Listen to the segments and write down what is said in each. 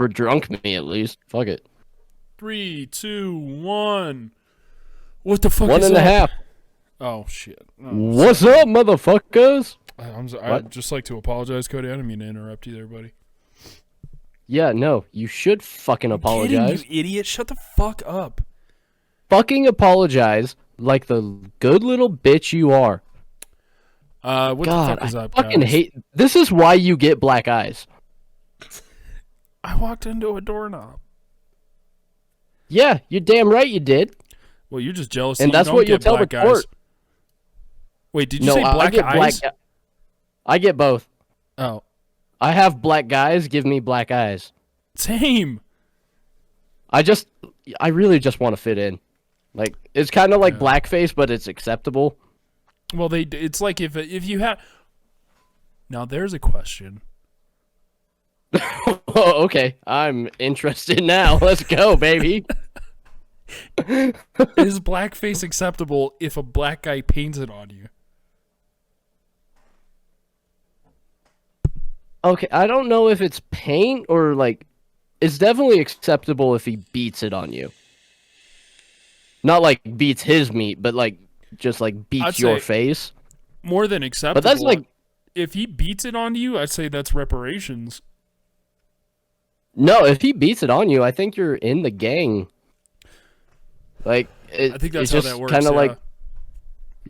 For drunk me, at least. Fuck it. 3, 2, 1. What the fuck One is and up? a half. Oh, shit. Oh, What's sorry. up, motherfuckers? I'd just like to apologize, Cody. I didn't mean to interrupt you there, buddy. Yeah, no, you should fucking apologize. Kidding, you idiot. Shut the fuck up. Fucking apologize like the good little bitch you are. What God, the fuck is I up, fucking guys? hate. This is why you get black eyes. I walked into a doorknob. Yeah, you're damn right you did. Well, you're just jealous. And that that's you what don't you'll get tell the black court. guys. Wait, did you No, say I black get eyes? I get both. Oh, I have black guys give me black eyes. same. I really just want to fit in. Like, it's kind of like Yeah. blackface, but it's acceptable. Well, it's like if you had. Now there's a question. Oh, okay, I'm interested now. Let's go, baby. Is blackface acceptable if a black guy paints it on you? Okay, I don't know if it's paint or like, it's definitely acceptable if he beats it on you. Not like beats his meat, but like just like beats I'd your say- face. More than acceptable. But that's like, if he beats it on you, I'd say that's reparations. no, if he beats it on you, I think you're in the gang. Like, I think that's it's how just that works. kind of Yeah. like,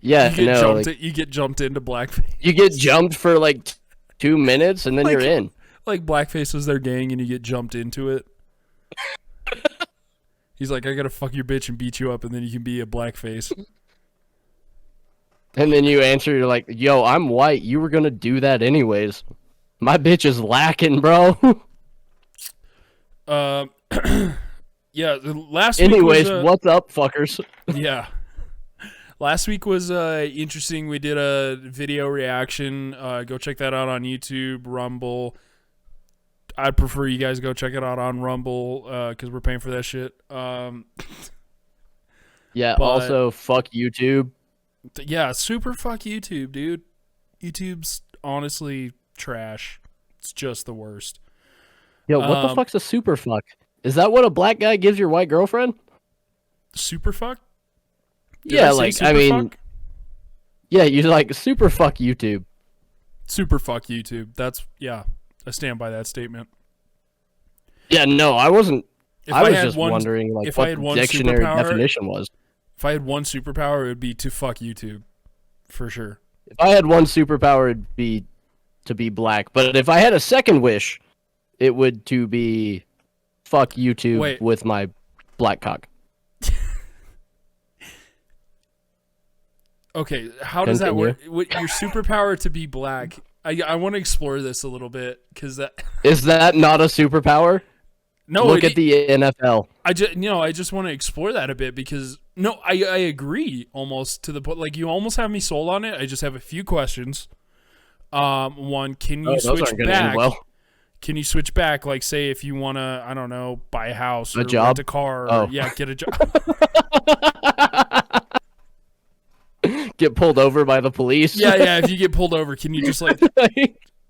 yeah, you get no, jumped. like, You get jumped into blackface. you get jumped for like 2 minutes and then Like- you're in. Like blackface is their gang, and you get jumped into it. He's like, I gotta fuck your bitch and beat you up, and then you can be a blackface. And then you answer, you're like, yo, I'm white. You were gonna do that anyways. My bitch is lacking, bro. Yeah. Last Anyways, week was, what's up, fuckers? yeah. Last week was interesting. We did a video reaction. Go check that out on YouTube, Rumble. I'd prefer you guys go check it out on Rumble because we're paying for that shit. Yeah, But- also, fuck YouTube. Yeah, super fuck YouTube, dude. YouTube's honestly trash. It's just the worst. Yo, what the fuck's a super fuck? Is that what a black guy gives your white girlfriend? Super fuck? Did Yeah, say like, super I mean, fuck? yeah, you're like, super fuck YouTube. Super fuck YouTube. That's, yeah, I stand by that statement. Yeah, no, I wasn't. If I was had just one- wondering, like, if what I had the one dictionary superpower- definition was. If I had one superpower, it would be to fuck YouTube. For sure. If I had one superpower, it'd be to be black. But if I had a second wish, it would to be fuck YouTube Wait. with my black cock. Okay, how does that work? Continue. What, your superpower to be black. I want to explore this a little bit because that. Is that not a superpower? No, Look at the NFL. I just want to explore that a bit because I agree almost to the point. Like you almost have me sold on it. I just have a few questions. One, can you Those switch aren't gonna end back? well. Can you switch back? Like, say if you want to, I don't know, buy a house, or job? rent a car, or, Oh. yeah, get a job. Get pulled over by the police. yeah. If you get pulled over, can you just like?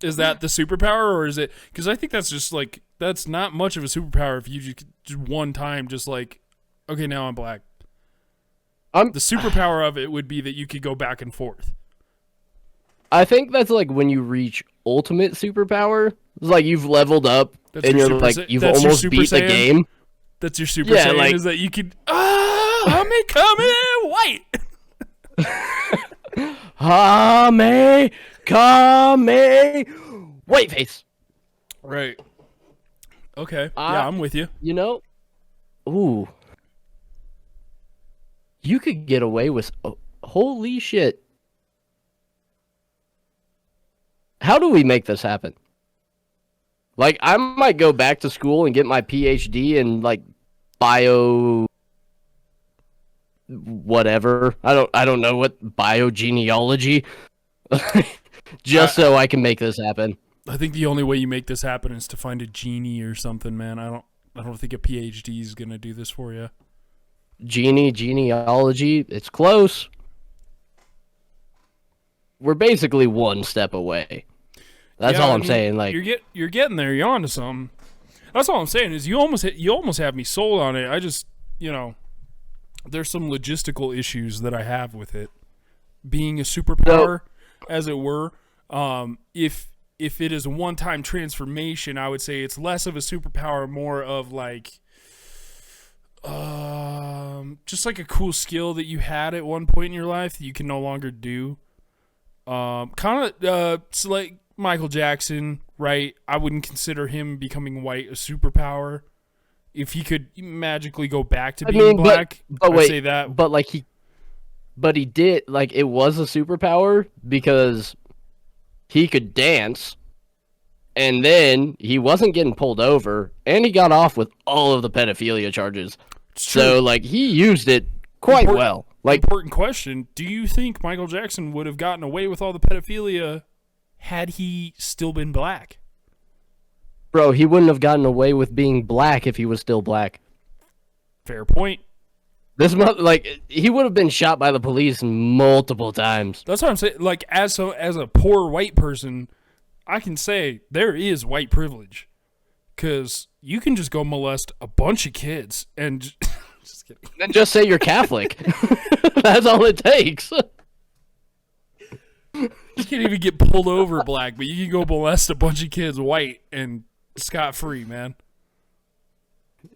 Is that the superpower, or is it? Because I think that's just like that's not much of a superpower if you just one time just like, okay, now I'm black. The superpower of it would be that you could go back and forth. I think that's like when you reach ultimate superpower. It's like you've leveled up That's and your you're Super like Sa- you've that's your almost Super beat the Saiyan? game. That's your super Yeah, saiyan like- is that you could I'm coming white. Kame, white face. Right. Okay. Yeah, I'm with you. You know, ooh, you could get away with. Oh, holy shit! How do we make this happen? Like, I might go back to school and get my PhD in like bio, whatever. I don't know what biogenealogy. Just so I can make this happen. I think the only way you make this happen is to find a genie or something, man. I don't think a PhD is gonna do this for you. Genealogy, it's close. We're basically one step away. That's Yeah, all I I'm mean, saying. Like, you're getting there. You're onto something. That's all I'm saying is you almost have me sold on it. I just, there's some logistical issues that I have with it being a superpower, as it were. If it is a one-time transformation, I would say it's less of a superpower, more of like, just like a cool skill that you had at one point in your life that you can no longer do. Kind of, it's like Michael Jackson, right? I wouldn't consider him becoming white a superpower. If he could magically go back to being black, I'd say that. But he did, like, it was a superpower because he could dance, and then he wasn't getting pulled over, and he got off with all of the pedophilia charges. So, like, he used it quite well. Like, important question: do you think Michael Jackson would have gotten away with all the pedophilia had he still been black? Bro, he wouldn't have gotten away with being black if he was still black. Fair point. He would have been shot by the police multiple times. That's what I'm saying. Like, as a poor white person, I can say there is white privilege, because you can just go molest a bunch of kids and just kidding. Then just say you're Catholic. That's all it takes. You can't even get pulled over black, but you can go molest a bunch of kids white and scot-free, man.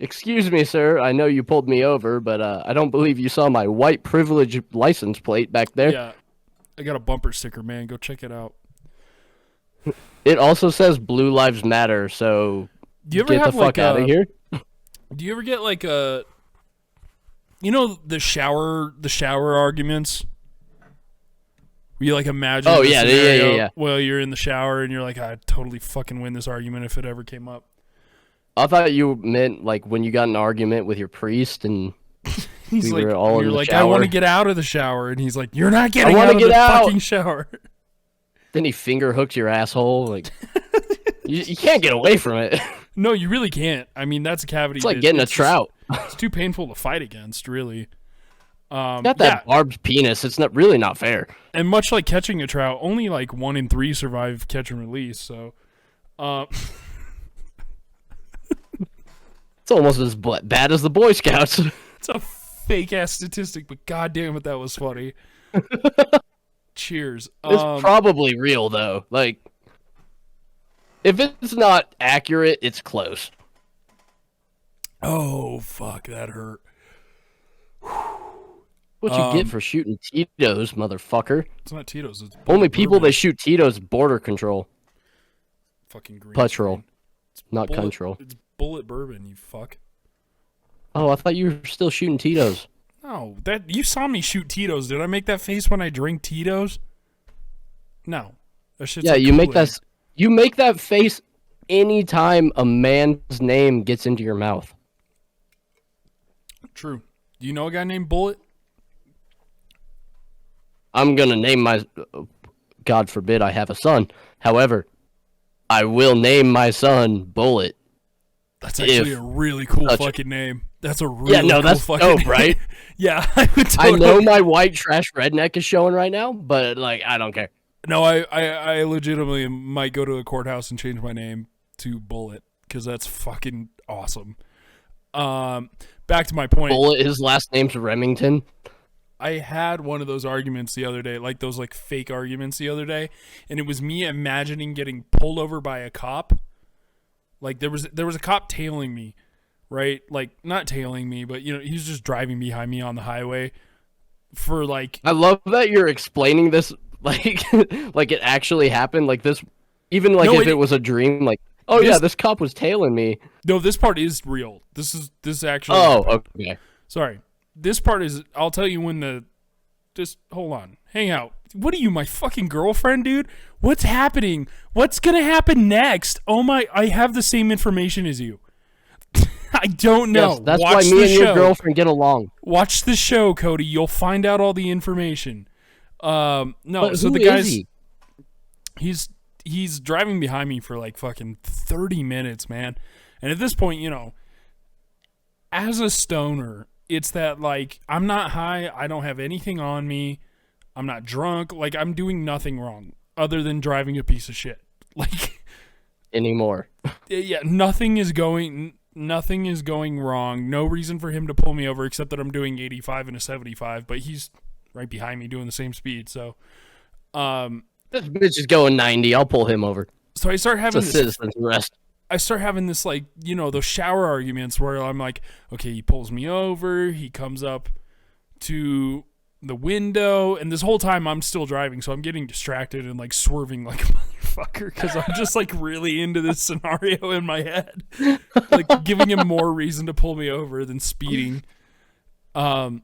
Excuse me, sir. I know you pulled me over, but I don't believe you saw my white privilege license plate back there. Yeah, I got a bumper sticker, man. Go check it out. It also says Blue Lives Matter, so do you ever get have the fuck out of here. Do you ever get like the shower arguments? You like imagine yeah. Well, you're in the shower and you're like, I'd totally fucking win this argument if it ever came up. I thought you meant like when you got in an argument with your priest and he's we like, were all in the shower. I want to get out of the shower, and he's like, you're not getting out of the fucking shower. Then he finger hooks your asshole. Like you can't get away from it. No, you really can't. I mean, that's a cavity. It's like getting a trout. It's too painful to fight against, really. Got that barbed penis. It's really not fair. And much like catching a trout, only like 1 in 3 survive catch and release. So, it's almost as bad as the Boy Scouts. It's a fake ass statistic, but goddamn it, that was funny. Cheers. It's probably real though. Like, if it's not accurate, it's close. Oh fuck, that hurt. What you get for shooting Tito's, motherfucker? It's not Tito's. It's only people that shoot Tito's border control. Fucking green. Patrol. It's not control. It's bullet bourbon, you fuck. Oh, I thought you were still shooting Tito's. No, you saw me shoot Tito's. Did I make that face when I drink Tito's? No. That shit's like you make that. You make that face anytime a man's name gets into your mouth. True. Do you know a guy named Bullet? I'm gonna name my. God forbid I have a son. However, I will name my son Bullet. That's actually a really cool fucking name. That's a really cool that's fucking dope, name. right? Yeah, I would I know my white trash redneck is showing right now, but like I don't care. No, I legitimately might go to a courthouse and change my name to Bullet because that's fucking awesome. Back to my point. Bullet, his last name's Remington. I had one of those arguments the other day, like those like fake arguments the other day, and it was me imagining getting pulled over by a cop. Like there was a cop tailing me, right? Like not tailing me, but he was just driving behind me on the highway for like. I love that you're explaining this like like it actually happened, like this, even like if it was a dream, like this cop was tailing me. No, this part is real. This is actually. Oh, okay. Sorry. This part is, I'll tell you when just hold on. Hang out. What are you, my fucking girlfriend, dude? What's happening? What's going to happen next? Oh my, I have the same information as you. I don't know. Yes, that's why me and your girlfriend get along. Watch the show, Cody. You'll find out all the information. No, but so the who guy's, is he? he's driving behind me for like fucking 30 minutes, man. And at this point, as a stoner, it's that, like, I'm not high. I don't have anything on me. I'm not drunk. Like, I'm doing nothing wrong other than driving a piece of shit. Like, anymore. Yeah, nothing is going wrong. No reason for him to pull me over except that I'm doing 85 and a 75, but he's right behind me doing the same speed. So, This bitch is going 90. I'll pull him over. so I start It's having a citizen's arrest. I start having this, like, you know, those shower arguments where I'm like, okay, he pulls me over, he comes up to the window, and this whole time I'm still driving, so I'm getting distracted and like swerving like a motherfucker because I'm just like really into this scenario in my head, like giving him more reason to pull me over than speeding. But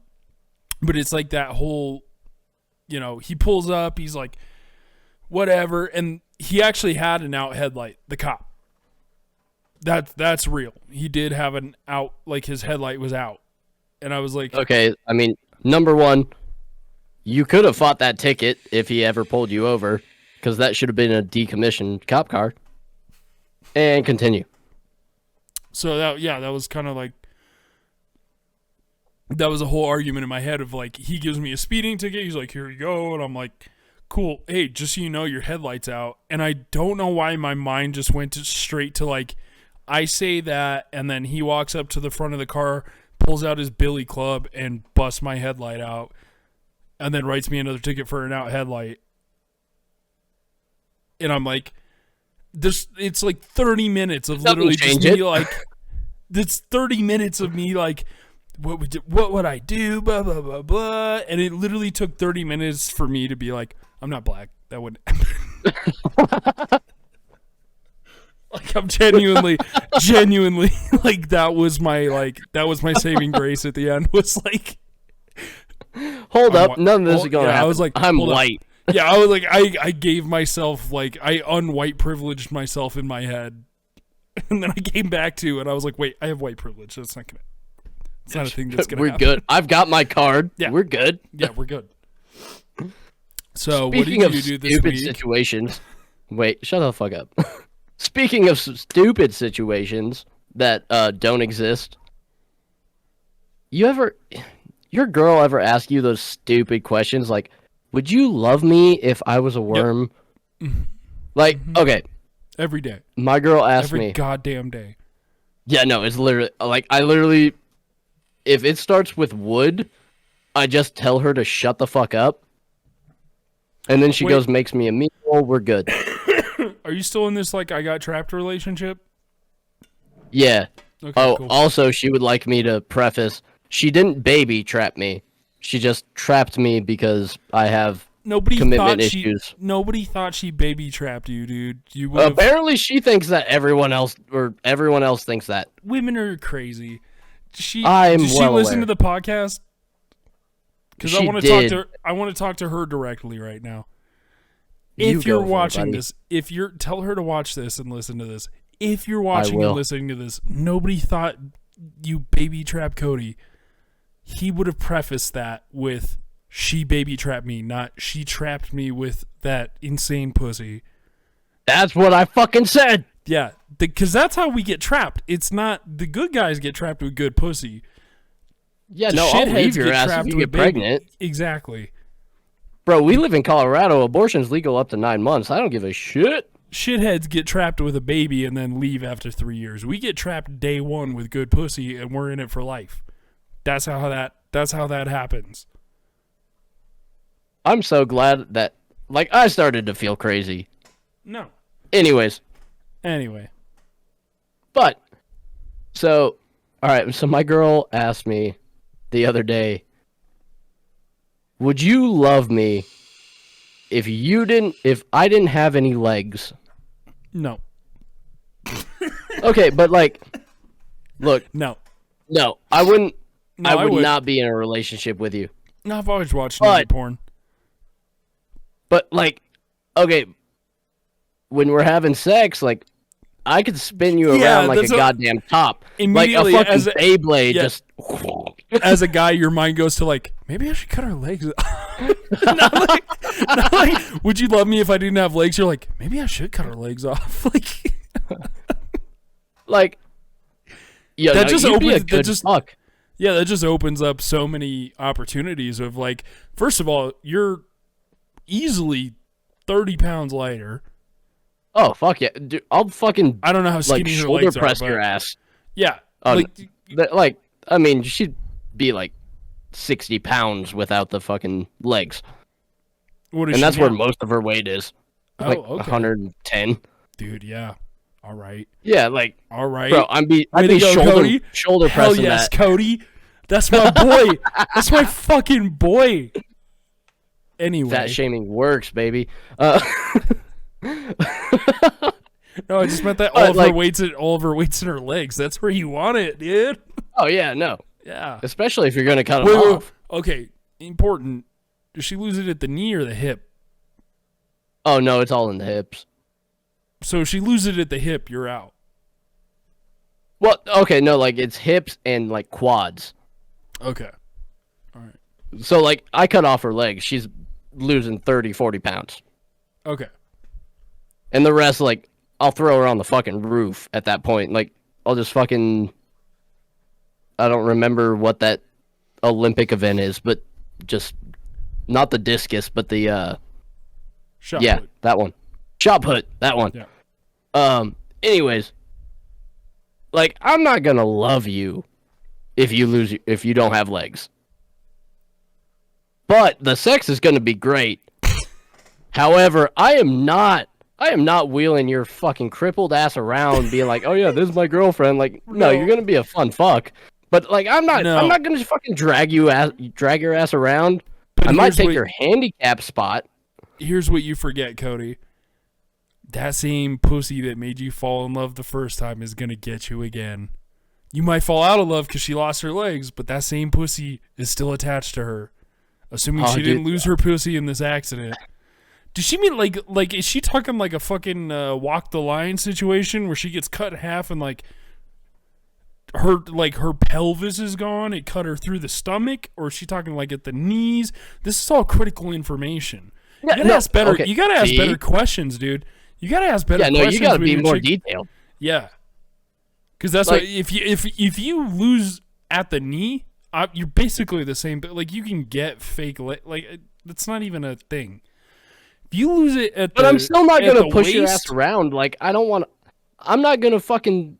it's like that whole, you know, he pulls up, he's like, whatever, and he actually had an out headlight, the cop. That's real. He did have an out, like his headlight was out. And I was like, Okay, I mean, number one, you could have fought that ticket if he ever pulled you over, because that should have been a decommissioned cop car. And continue. so that was kind of like, that was a whole argument in my head of like, he gives me a speeding ticket. He's like, here you go. And I'm like, cool. Hey, just so you know, your headlight's out. And I don't know why my mind just went straight to like, I say that, and then he walks up to the front of the car, pulls out his billy club, and busts my headlight out, and then writes me another ticket for an out headlight. And I'm like, it's like 30 minutes of literally just me like, it's 30 minutes of me like, what would I do, blah, blah, blah, blah. And it literally took 30 minutes for me to be like, I'm not black. That wouldn't happen. Like, I'm genuinely, like, that was my saving grace at the end, was like, Hold up, none of this is going to happen. I was like, I'm white. Yeah, I was like, I gave myself, like, I unwhite privileged myself in my head. And then I came back to, and I was like, wait, I have white privilege. That's not a thing that's going to happen. We're good. I've got my card. Yeah. We're good. Yeah, we're good. So, Speaking what did of you do this stupid week? situations, wait, shut the fuck up. Speaking of stupid situations that don't exist, your girl ever ask you those stupid questions like, would you love me if I was a worm? Yep. Like, okay. Every day. My girl asked Every me. goddamn day. Yeah, no, it's literally, like, if it starts with would, I just tell her to shut the fuck up. And then she goes, makes me a meal, we're good. Are you still in this, like, I got trapped relationship? Yeah. Okay, cool. Also, she would like me to preface, she didn't baby trap me. She just trapped me because I have commitment issues. Nobody thought she baby trapped you, dude. Apparently, she thinks that everyone else thinks that. Women are crazy. Did she well listen aware. to the podcast? Because I want to talk to her directly right now. If you're watching this, tell her to watch this and listen to this. If you're watching and listening to this, nobody thought you baby trapped Cody. He would have prefaced that with, she baby trapped me, not she trapped me with that insane pussy. That's what I fucking said. Yeah, because that's how we get trapped. It's not the good guys get trapped with good pussy. Yeah, no, I'll leave your ass if you get pregnant. Exactly. Bro, we live in Colorado. Abortion's legal up to 9 months. I don't give a shit. Shitheads get trapped with a baby and then leave after 3 years. We get trapped day one with good pussy and we're in it for life. That's how that happens. I'm so glad that, like, I started to feel crazy. No. Anyways. But, so, alright, so my girl asked me the other day, would you love me if I didn't have any legs? No. Okay, but like, look. No, I wouldn't. No, I would not be in a relationship with you. No, I've always watched naked porn. But like, okay, when we're having sex, like, I could spin you around like a goddamn top, like a fucking Beyblade. Yeah. Just as a guy, your mind goes to like, maybe I should cut her legs. not like, would you love me if I didn't have legs? You're like, maybe I should cut her legs off. Like, yeah, that just opens. Fuck. Yeah, that just opens up so many opportunities of like, first of all, you're easily 30 pounds lighter. Oh fuck yeah, dude! I'll fucking I don't know how like skinny her shoulder legs press are, your but ass. yeah, Oh, like like I mean, she'd be like 60 pounds without the fucking legs, what is and she that's where now? most of her weight is, Oh, like okay, 110. dude. Yeah, all right, Yeah, like all right. bro, Way I'd to be go, Cody. shoulder Hell pressing yes, that. Cody. That's my boy. That's my fucking boy. Anyway, Fat shaming works, baby. no, I just meant that But like, all of her weights in her legs. That's where you want it, dude. oh yeah, no, Yeah. especially if you're gonna cut them Wait, off. okay, important. Does she lose it at the knee or the hip? Oh no, it's all in the hips. So if she loses it at the hip, you're out. Well, okay, no, like it's hips and like quads. Okay. All right. So like I cut off her legs, she's losing 30, 40 pounds. Okay. And the rest, like, I'll throw her on the fucking roof at that point. Like, I'll just fucking. I don't remember what that Olympic event is, but just not the discus, but the Shot yeah, put. that one. Shot put, that one. Yeah. Anyways, like I'm not gonna love you if you don't have legs. But the sex is gonna be great. However, I am not wheeling your fucking crippled ass around being like, "Oh yeah, this is my girlfriend." Like, no, you're going to be a fun fuck. But like I'm not going to fucking drag your ass around. But I might take what- your handicap spot. Here's what you forget, Cody. That same pussy that made you fall in love the first time is going to get you again. You might fall out of love because she lost her legs, but that same pussy is still attached to her. Assuming she didn't lose her pussy in this accident. Does she mean like is she talking like a fucking walk the line situation where she gets cut in half and like her pelvis is gone, it cut her through the stomach, or is she talking like at the knees? This is all critical information. You gotta ask better. Okay. You gotta ask better questions, dude. You gotta ask better questions. You gotta be more detailed. Yeah, because that's like, what if you lose at the knee, you're basically the same. But like you can get fake like that's not even a thing. If you lose it at but I'm still not gonna push waist, your ass around. Like I'm not gonna fucking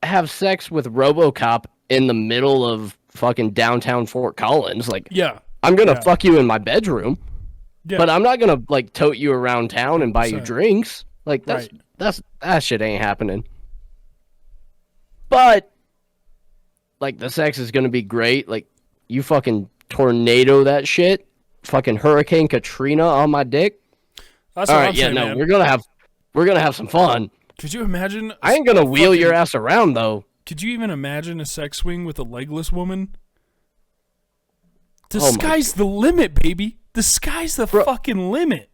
have sex with RoboCop in the middle of fucking downtown Fort Collins. Like, yeah, I'm gonna fuck you in my bedroom. yeah. But I'm not gonna like tote you around town and buy you 100%. drinks. Like Right. that shit ain't happening. But like the sex is gonna be great. Like you fucking tornado that shit. Fucking Hurricane Katrina on my dick. That's All what right, I'm yeah, saying, no, man. we're gonna have some fun. Could you imagine? I ain't gonna wheel your ass around though. Could you even imagine a sex swing with a legless woman? The Oh my sky's the limit, baby. The sky's the fucking limit.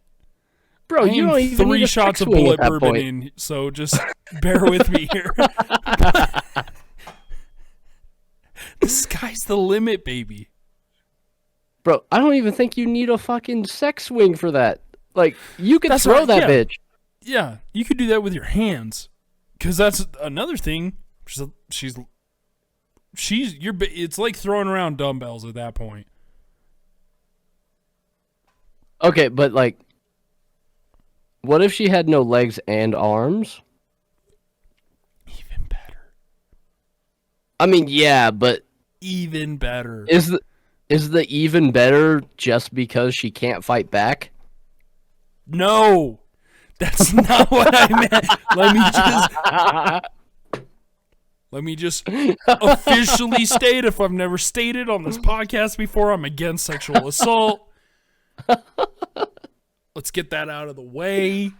Bro, you don't even need 3 a shots sex of swing bullet at that bourbon point. in, so just bear with me here. The sky's the limit, baby. Bro, I don't even think you need a fucking sex swing for that. Like, you could That's throw right, that yeah. bitch. Yeah, you could do that with your hands, because that's another thing. She's it's like throwing around dumbbells at that point. Okay, but like, what if she had no legs and arms? Even better. I mean, yeah, but Even better. is the even better just because she can't fight back? No, that's not what I meant. Let me just officially state, if I've never stated on this podcast before, I'm against sexual assault. Let's get that out of the way.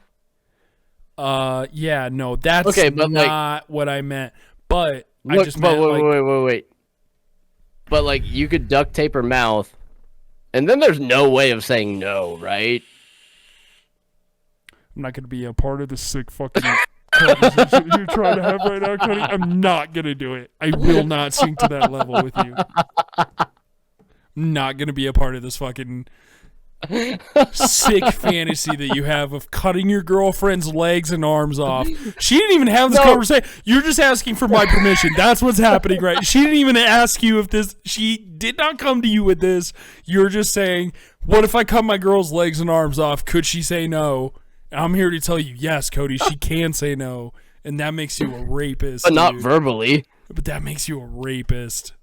Yeah, no, that's Okay, but not what I meant. But I Look, just but meant wait. But like, you could duct tape her mouth, and then there's no way of saying no, right? I'm not going to be a part of this sick fucking conversation you're trying to have right now, Cody. I'm not going to do it. I will not sink to that level with you. I'm not going to be a part of this fucking sick fantasy that you have of cutting your girlfriend's legs and arms off. She didn't even have this conversation. You're just asking for my permission. That's what's happening, right? She didn't even ask you if this. She did not come to you with this. You're just saying, what if I cut my girl's legs and arms off? Could she say no? I'm here to tell you, yes, Cody, she can say no, and that makes you a rapist. But not dude. verbally. But that makes you a rapist.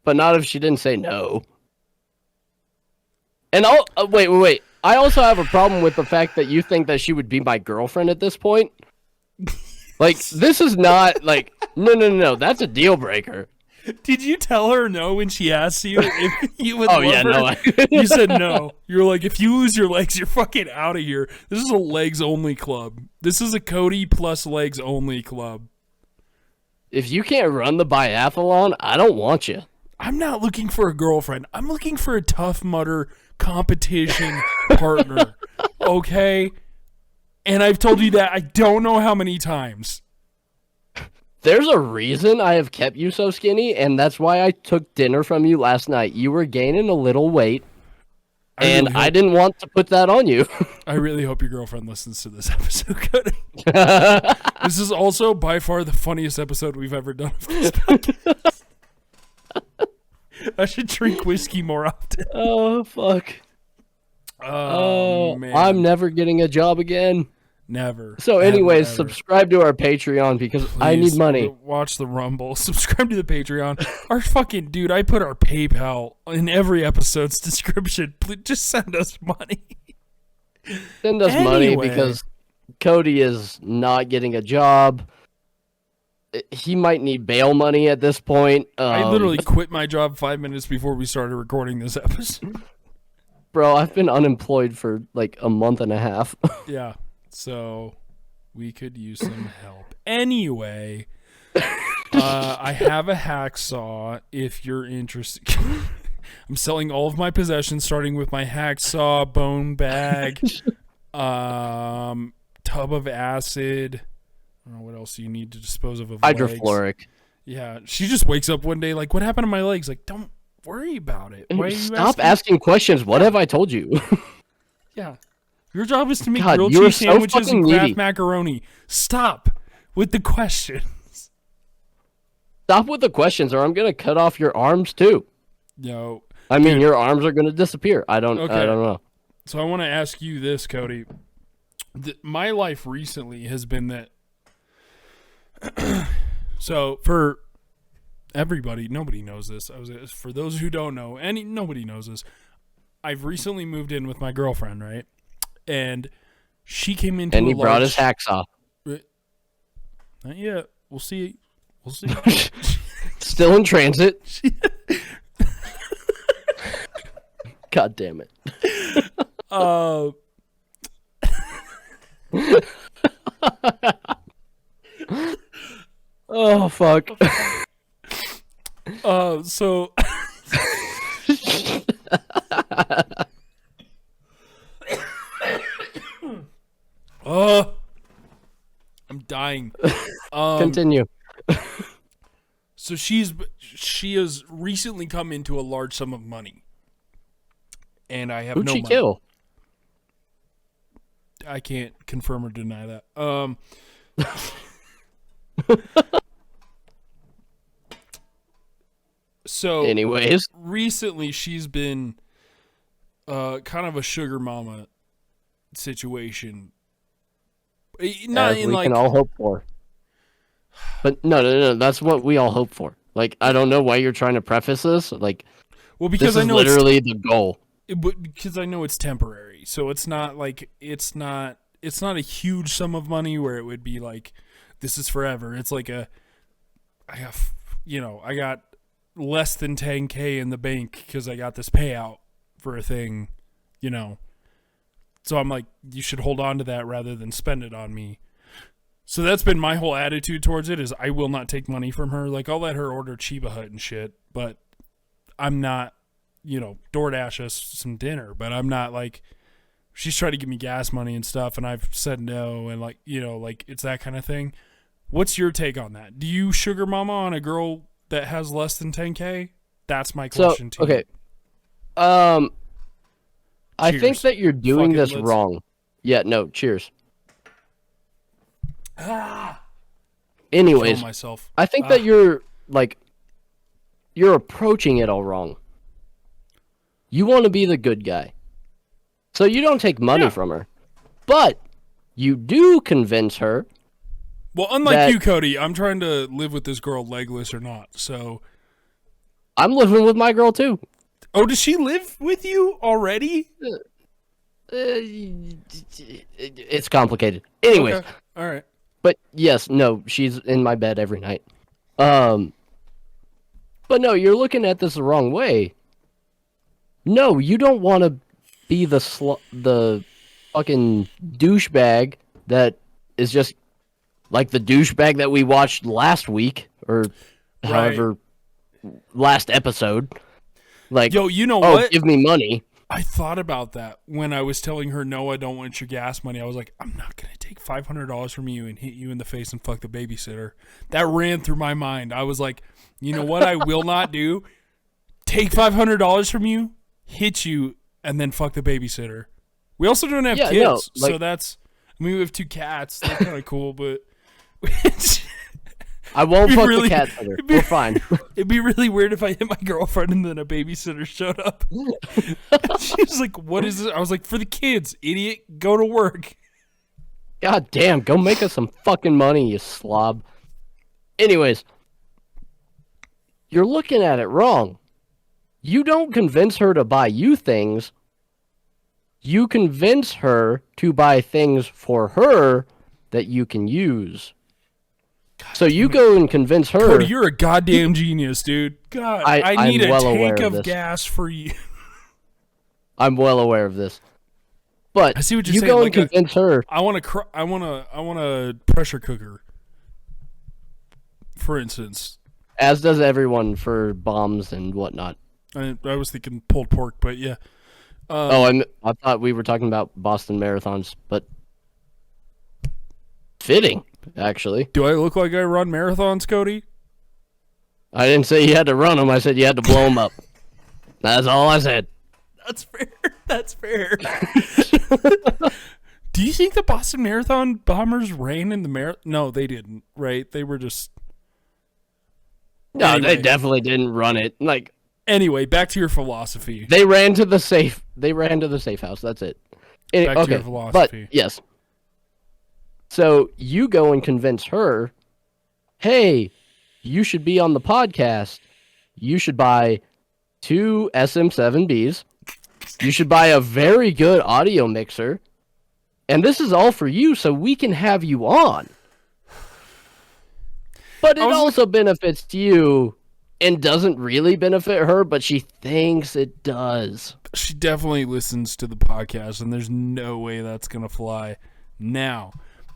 But not if she didn't say no. And I'll wait. I also have a problem with the fact that you think that she would be my girlfriend at this point. Like, this is not like no. That's a deal breaker. Did you tell her no when she asked you if you would love her? No. You said no. You were like, if you lose your legs, you're fucking out of here. This is a legs only club. This is a Cody plus legs only club. If you can't run the biathlon, I don't want you. I'm not looking for a girlfriend. I'm looking for a Tough Mudder competition partner. Okay? And I've told you that I don't know how many times. There's a reason I have kept you so skinny, and that's why I took dinner from you last night. You were gaining a little weight, and I didn't want to put that on you. I really hope your girlfriend listens to this episode, Cody. This is also by far the funniest episode we've ever done of this podcast. I should drink whiskey more often. Oh, fuck. Oh, man. I'm never getting a job again. Never. So anyways, subscribe to our Patreon because I need money. Watch the Rumble. Subscribe to the Patreon. Our fucking dude, I put our PayPal in every episode's description. Please just send us money. Send us money because Cody is not getting a job. He might need bail money at this point. I literally quit my job 5 minutes before we started recording this episode. Bro, I've been unemployed for like a month and a half. Yeah. So we could use some help. Anyway, I have a hacksaw if you're interested. I'm selling all of my possessions, starting with my hacksaw, bone bag, tub of acid. I don't know what else you need to dispose of hydrofluoric. Legs. Yeah, she just wakes up one day like, what happened to my legs? Like, don't worry about it. Why are you Stop asking questions. What have I told you? Yeah. Your job is to make God, grilled you are cheese sandwiches so and Kraft needy. macaroni. Stop with the questions. Stop with the questions, or I'm gonna cut off your arms too. Yo, I mean, your arms are gonna disappear. I don't know. So I want to ask you this, Cody. My life recently has been that. So for everybody, nobody knows this. For those who don't know, nobody knows this. I've recently moved in with my girlfriend, right? And she came into and he brought his hacksaw. Not yet. We'll see. We'll see. Still in transit. God damn it. Oh fuck. So I'm dying. Continue. So she has recently come into a large sum of money, and I have Who'd no she money. kill? I can't confirm or deny that. So anyways, recently she's been kind of a sugar mama situation. Not as in we like can all hope for. But no, that's what we all hope for. Like, I don't know why you're trying to preface this. Like, well, because this I know is literally the goal. Because I know it's temporary, so it's not like it's not a huge sum of money where it would be like this is forever. It's like I got less than 10K in the bank because I got this payout for a thing, So I'm like, you should hold on to that rather than spend it on me. So that's been my whole attitude towards it is I will not take money from her. Like, I'll let her order Chiba Hut and shit, but I'm not, DoorDash us some dinner. But I'm not like, she's trying to give me gas money and stuff, and I've said no, and like, it's that kind of thing. What's your take on that? Do you sugar mama on a girl that has less than 10K? That's my question to you. Okay. I think that you're doing this wrong. Yeah, no, cheers. Anyways, myself. I think that you're approaching it all wrong. You want to be the good guy. So you don't take money from her. But you do convince her. Well, unlike you, Cody, I'm trying to live with this girl legless or not. So I'm living with my girl too. Oh, does she live with you already? It's complicated. Anyways. Okay. All right. But yes, no, she's in my bed every night. But no, you're looking at this the wrong way. No, you don't want to be the fucking douchebag that is just like the douchebag that we watched last week or however last episode. Like, yo, you know what? Give me money. I thought about that when I was telling her, no, I don't want your gas money. I was like, I'm not going to take $500 from you and hit you in the face and fuck the babysitter. That ran through my mind. I was like, you know what I will not do? Take $500 from you, hit you, and then fuck the babysitter. We also don't have kids, so that's... I mean, we have 2 cats. They're kind of cool, but... I won't fuck the cat sitter. We're fine. It'd be really weird if I hit my girlfriend and then a babysitter showed up. She was like, what is this? I was like, for the kids, idiot, go to work. God damn, go make us some fucking money, you slob. Anyways, you're looking at it wrong. You don't convince her to buy you things. You convince her to buy things for her that you can use. So you go and convince her. Cody, you're a goddamn genius, dude. God, I need a tank of gas for you. I'm well aware of this. But I see what you're saying. You go and convince her. I want a pressure cooker, for instance. As does everyone for bombs and whatnot. I was thinking pulled pork, but yeah. I thought we were talking about Boston marathons, but fitting. Actually, do I look like I run marathons, Cody? I didn't say you had to run them. I said you had to blow them up. That's all I said. That's fair. That's fair. Do you think the Boston Marathon bombers ran in the marathon? No, they didn't. Right? They were just. No, anyway. They definitely didn't run it. Like. Anyway, back to your philosophy. They ran to the safe. They ran to the safe house. That's it. Back to your philosophy. But yes. So you go and convince her, hey, you should be on the podcast. You should buy 2 SM7Bs. You should buy a very good audio mixer. And this is all for you so we can have you on. But it also benefits you and doesn't really benefit her, but she thinks it does. She definitely listens to the podcast, and there's no way that's going to fly now.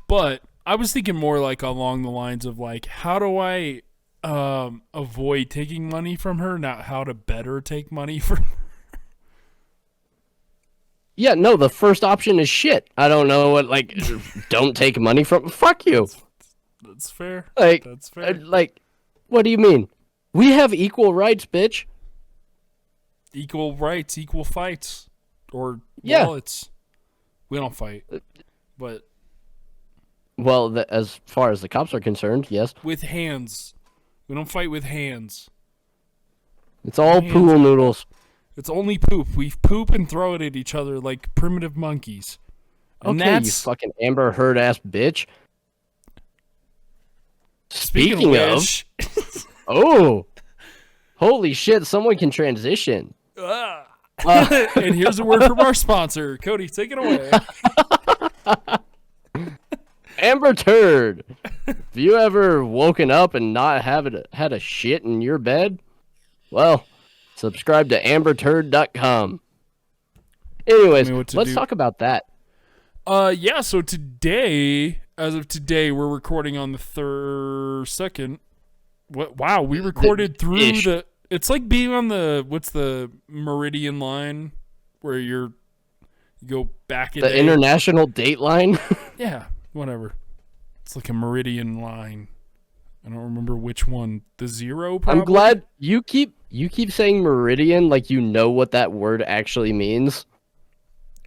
But I was thinking more like along the lines of like, how do I avoid taking money from her, not how to better take money from her? Yeah, no, the first option is shit. I don't know what, like, don't take money from... Fuck you. That's fair. Like, that's fair. Like, what do you mean? We have equal rights, bitch. Equal rights, equal fights. Or, yeah. Well, we don't fight. But... Well, as far as the cops are concerned, yes. With hands. We don't fight with hands. It's all pool noodles. It's only poop. We poop and throw it at each other like primitive monkeys. And okay, you fucking Amber Heard ass bitch. Speaking of... oh. Holy shit, someone can transition. And here's a word from our sponsor. Cody, take it away. Amber Turd. Have you ever woken up and not had a shit in your bed? Well, subscribe to amberturd.com. Anyways, let's talk about that. Yeah, so today, as of today, we're recording on the 2nd. Wow, we recorded through the... It's like being on the... What's the meridian line? Where you go back in the international date line? Yeah. Whatever. It's like a meridian line. I don't remember which one. The 0, probably? I'm glad you keep saying meridian like you know what that word actually means.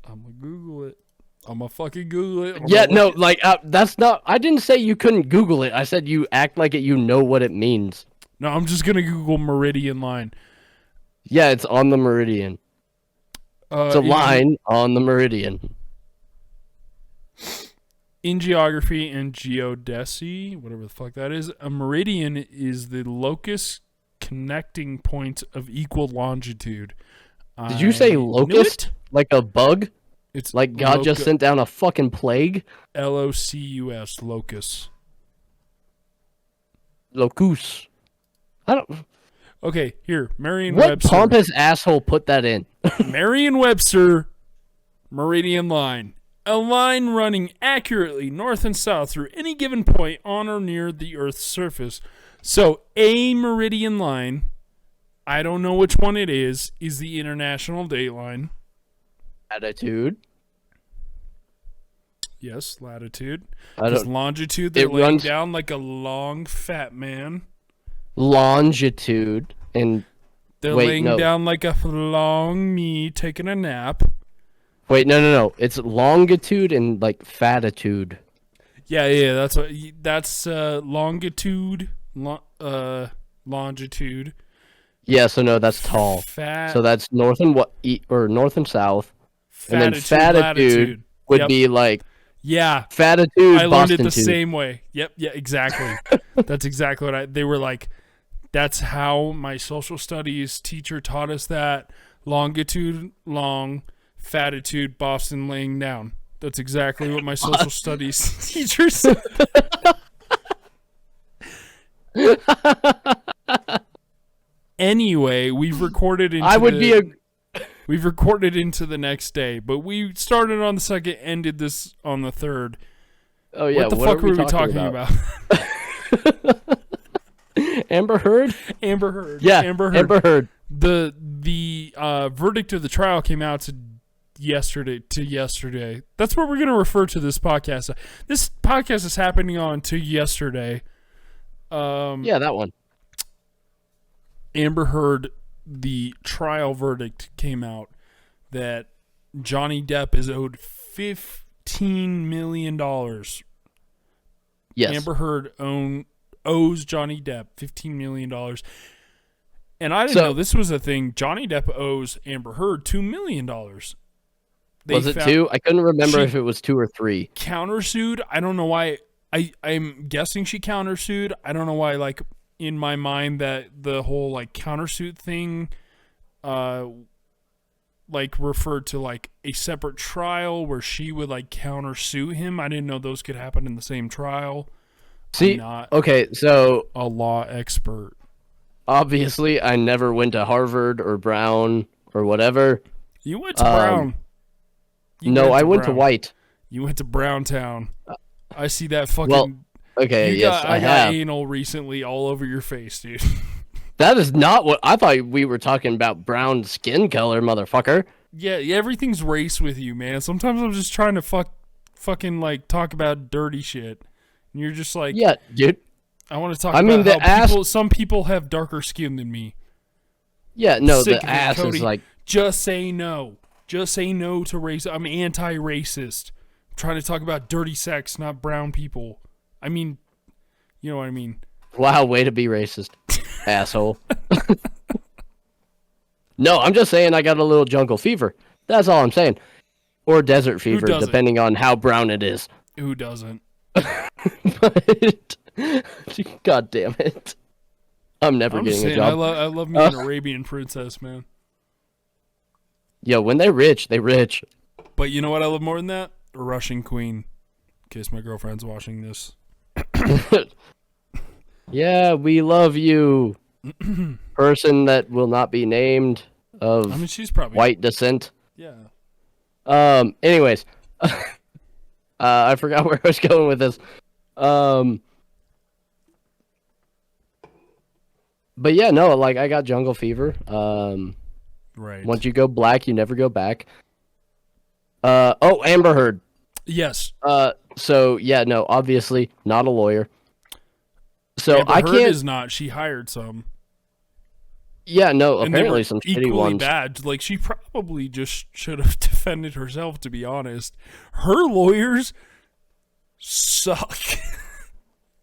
I'm gonna Google it. I'm gonna fucking Google it. Yeah, no, like, that's not... I didn't say you couldn't Google it. I said you act like you know what it means. No, I'm just gonna Google meridian line. Yeah, it's on the meridian. It's a line on the meridian. In geography and geodesy, whatever the fuck that is, a meridian is the locus connecting point of equal longitude. Did you say I knew locust? it. Like a bug? It's Like God just sent down a fucking plague? Locus, locus. Locus. I don't. Okay, here, What Merriam-Webster. pompous asshole put that in? Merriam-Webster meridian line. A line running accurately north and south through any given point on or near the Earth's surface. So, a meridian line, I don't know which one it is the International Date Line. Attitude. Yes, latitude. I Because don't. longitude, they're It laying runs- down like a long fat man. Longitude and They're Wait, laying no. down like a long me taking a nap. wait, no. It's longitude and like fatitude. Yeah, that's longitude, longitude. Yeah, so no, that's tall. Fat. So that's north and or north and south, and then fatitude, latitude. would Yep. be like Yeah, fatitude. I learned it the Boston-tude. same way. Yep, yeah, exactly. That's exactly what they were like. That's how my social studies teacher taught us that. Longitude, long, fatitude, Boston laying down. That's exactly what my social studies teacher said. Anyway, we've recorded into I would be a. we've recorded into the next day, but we started on the second, ended this on the third. Oh yeah, What the what fuck are were we talking about? Amber Heard? Amber Heard. Yeah, Amber Heard. Amber Heard. The verdict of the trial came out yesterday. That's what we're going to refer to this podcast. This podcast is happening on to yesterday. Yeah, that one. Amber Heard, the trial verdict came out that Johnny Depp is owed $15 million. Yes. Amber Heard owes Johnny Depp $15 million. And I didn't know this was a thing. Johnny Depp owes Amber Heard $2 million. Was it 2? I couldn't remember if it was 2 or 3. Countersued. I don't know why. I'm guessing she countersued. I don't know why, like, in my mind that the whole, like, countersuit thing, like, referred to, like, a separate trial where she would, like, countersue him. I didn't know those could happen in the same trial. See, I'm not okay, so a law expert. obviously I never went to Harvard or Brown or whatever. You went to Brown. No, I went to Brown. White. You went to Browntown. I see that fucking. Well, okay, you yes, got, I got have. anal recently all over your face, dude. That is not what I thought we were talking about. Brown skin color, motherfucker. Yeah, everything's race with you, man. Sometimes I'm just trying to fucking like talk about dirty shit, and you're just like, Yeah, dude. I want to talk. I mean, about the how ass- some people have darker skin than me. Yeah, no, Sick the of it, ass Cody. is like. Just say no. Just say no to race. I'm anti-racist. I'm trying to talk about dirty sex, not brown people. I mean, you know what I mean. Wow, way to be racist, asshole. No, I'm just saying I got a little jungle fever. That's all I'm saying. Or desert fever, doesn't? depending on how brown it is. Who doesn't? But, God damn it. I'm never I'm just getting a saying, job. I love me an Arabian princess, man. Yo, when they're rich, they rich. But you know what I love more than that? A Russian queen. In case my girlfriend's watching this. Yeah, we love you. Person that will not be named of I mean, she's probably white descent. Yeah. Anyways, I forgot where I was going with this. But yeah, no, like I got jungle fever. Right. Once you go black, you never go back. Oh, Amber Heard. Yes. So yeah, no, obviously not a lawyer. So Amber I Heard can't. is not. She hired some. Yeah, no, And they apparently were some shitty equally ones. bad. Like, she probably just should have defended herself, to be honest. Her lawyers suck.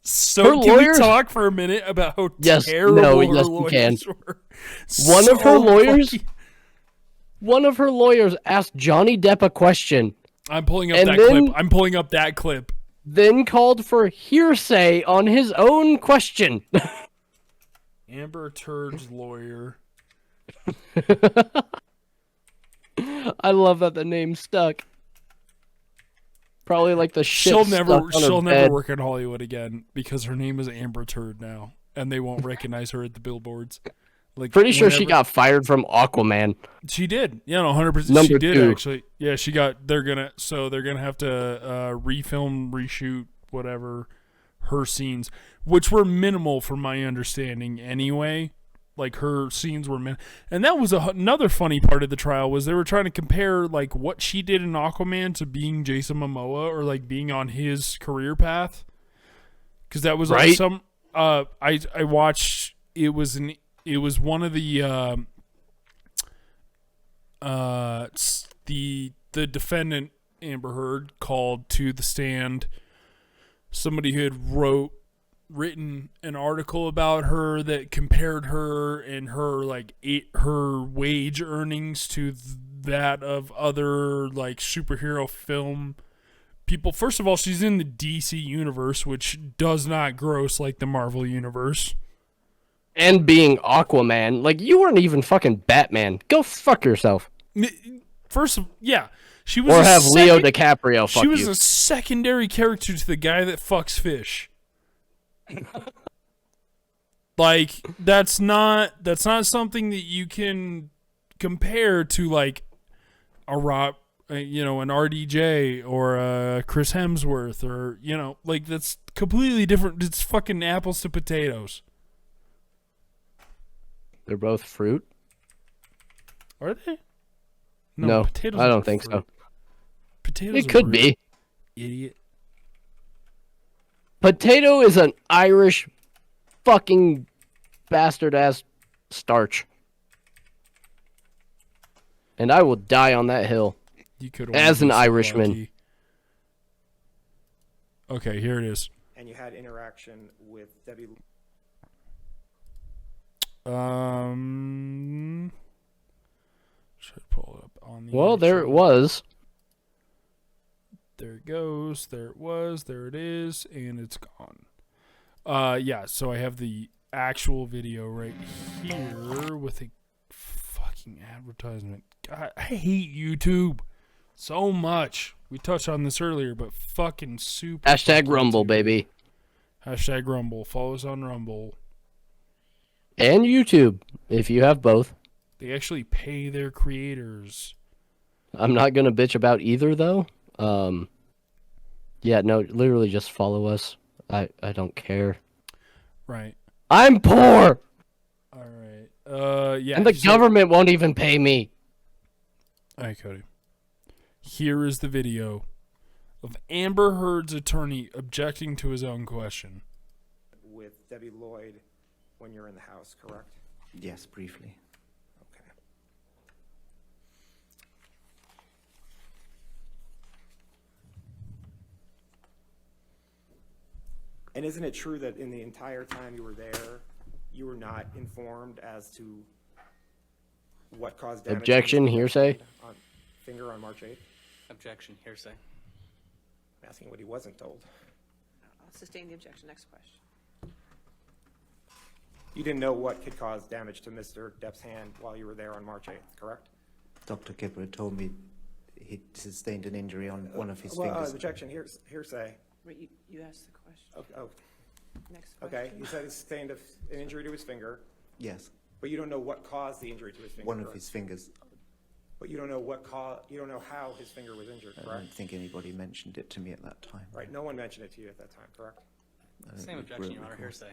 So Her can lawyers- we talk for a minute about how Yes, terrible no, her yes, we lawyers can. were? One of her So lawyers- fucking- One of her lawyers asked Johnny Depp a question I'm pulling up And that then- clip. I'm pulling up that clip. Then called for hearsay on his own question. Amber Turd's lawyer. I love that the name stuck. Probably like the shit She'll stuck never on her bed. work in Hollywood again because her name is Amber Turd now, and they won't recognize her at the billboards. Like Pretty sure she whenever- got fired from Aquaman. She did. Yeah, no, 100%. She Number did 2. actually. Yeah, she got. They're gonna have to refilm, reshoot, whatever her scenes, which were minimal from my understanding anyway. Like her scenes were and that was another funny part of the trial was they were trying to compare like what she did in Aquaman to being Jason Momoa or like being on his career path. Because that was Right. like some. I watched. It was one of the the defendant Amber Heard called to the stand somebody who had written an article about her that compared her and her her wage earnings to that of other like superhero film people. First of all, she's in the DC universe, which does not gross like the Marvel universe. And being Aquaman. Like, you weren't even fucking Batman. Go fuck yourself. First, yeah, she was. Or have Leo DiCaprio fuck She was you. a secondary character to the guy that fucks fish. Like that's not something that you can compare to like a an RDJ or a Chris Hemsworth or like that's completely different. It's fucking apples to potatoes. They're both fruit? Are they? No, potatoes I are don't think fruit. so. Potatoes. It could are be. idiot. Potato is an Irish fucking bastard-ass starch. And I will die on that hill. You could As an be so Irishman. lucky. Okay, here it is. And you had interaction with Debbie. Should I pull it up on the. Well, there it actual- was. There it goes. There it was. There it is, and it's gone. Yeah. So I have the actual video right here with a fucking advertisement. God, I hate YouTube so much. We touched on this earlier, but fucking super. Hashtag fucking Rumble, YouTube. baby. Hashtag Rumble. Follow us on Rumble. And YouTube, if you have both. They actually pay their creators. I'm not going to bitch about either, though. Yeah, no, literally just follow us. I don't care. Right. I'm poor! All right. Yeah. And the so- government won't even pay me. All right, Cody. Here is the video of Amber Heard's attorney objecting to his own question. With Debbie Lloyd when you're in the house, correct? Yes, briefly. Okay. And isn't it true that in the entire time you were there, you were not informed as to what caused damage? Objection, hearsay. On finger on March 8th? Objection, hearsay. I'm asking what he wasn't told. I'll sustain the objection. Next question. You didn't know what could cause damage to Mr. Depp's hand while you were there on March 8th, correct? Dr. Kipper told me he sustained an injury on one of his Well, fingers. objection, hearsay. Wait, you asked the question. Oh, Next question. okay. You said he sustained an injury to his finger, Yes, but you don't know what caused the injury to his finger. one of correct? his fingers. But you don't know you don't know how his finger was injured, I correct? don't think anybody mentioned it to me at that time. Right, no one mentioned it to you at that time, correct? I don't Same think objection, we're- Your Honor, we're- hearsay.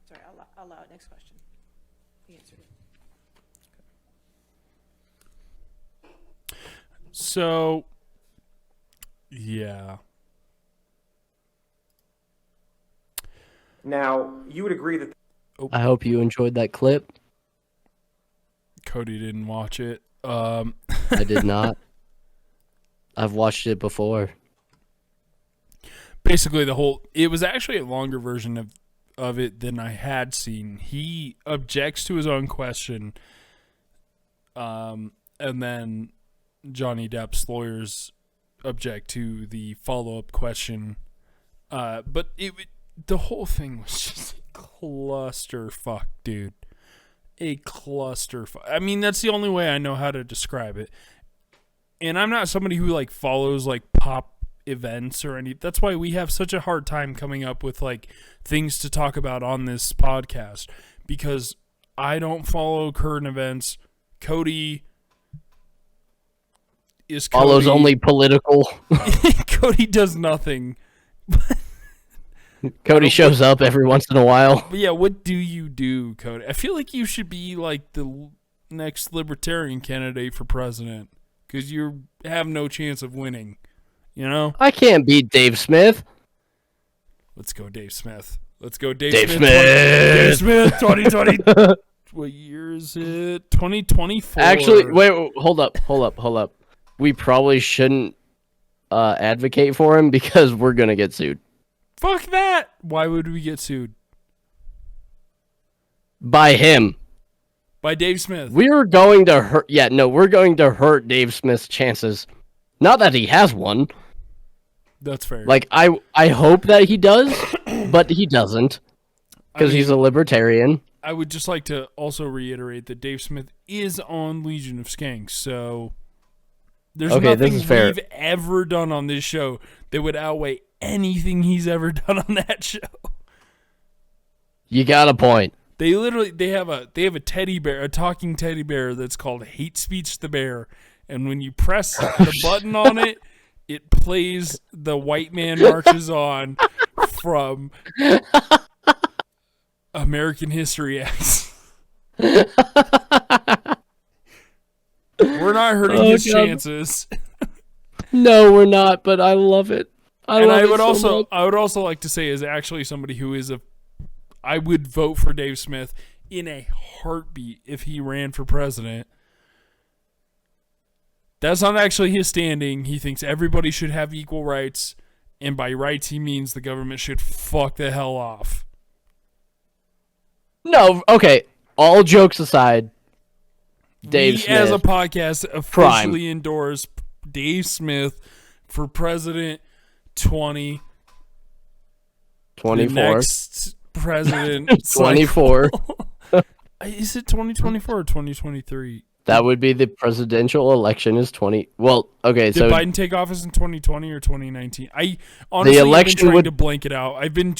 Sorry, I'll allow it. Next question. He answered it. So, yeah. Now, you would agree that I hope you enjoyed that clip. Cody didn't watch it. I did not. I've watched it before. Basically, it was actually a longer version of it than I had seen. He objects to his own question, and then Johnny Depp's lawyers object to the follow-up question. But the whole thing was just a clusterfuck, dude. A clusterfuck. I mean, that's the only way I know how to describe it. And I'm not somebody who like follows like pop events or any. That's why we have such a hard time coming up with like things to talk about on this podcast, because I don't follow current events. Cody is Cody. Follows only political. Cody does nothing. Cody shows up every once in a while. But yeah, what do you do, Cody? I feel like you should be like the next libertarian candidate for president, because you have no chance of winning. You know? I can't beat Dave Smith. Let's go, Dave Smith. Let's go, Dave Dave Smith. Smith. Dave Smith, 2020. What year is it? 2024. Actually, wait, hold up. We probably shouldn't advocate for him because we're gonna get sued. Fuck that. Why would we get sued? By him. By Dave Smith. We're going to hurt. Yeah, no, we're going to hurt Dave Smith's chances. Not that he has one. That's fair. Like, I hope that he does, but he doesn't. Because he's a libertarian. I would just like to also reiterate that Dave Smith is on Legion of Skanks, so there's nothing we've ever done on this show that would outweigh anything he's ever done on that show. You got a point. They have a teddy bear, a talking teddy bear that's called Hate Speech the Bear, and when you press the button on it, it plays The White Man Marches On from American History X. We're not hurting his chances. No, we're not, but I love it. I would also like to say, as actually somebody who is I would vote for Dave Smith in a heartbeat if he ran for president. That's not actually his standing. He thinks everybody should have equal rights, and by rights he means the government should fuck the hell off. No, okay. All jokes aside, Dave Smith as a podcast officially endorse Dave Smith for president 2024. The next president 24. Is it 2024 or 2023? That would be the presidential election is 20. Well, okay, Did so Biden take office in 2020 or 2019? I honestly have been trying to blank it out. I've been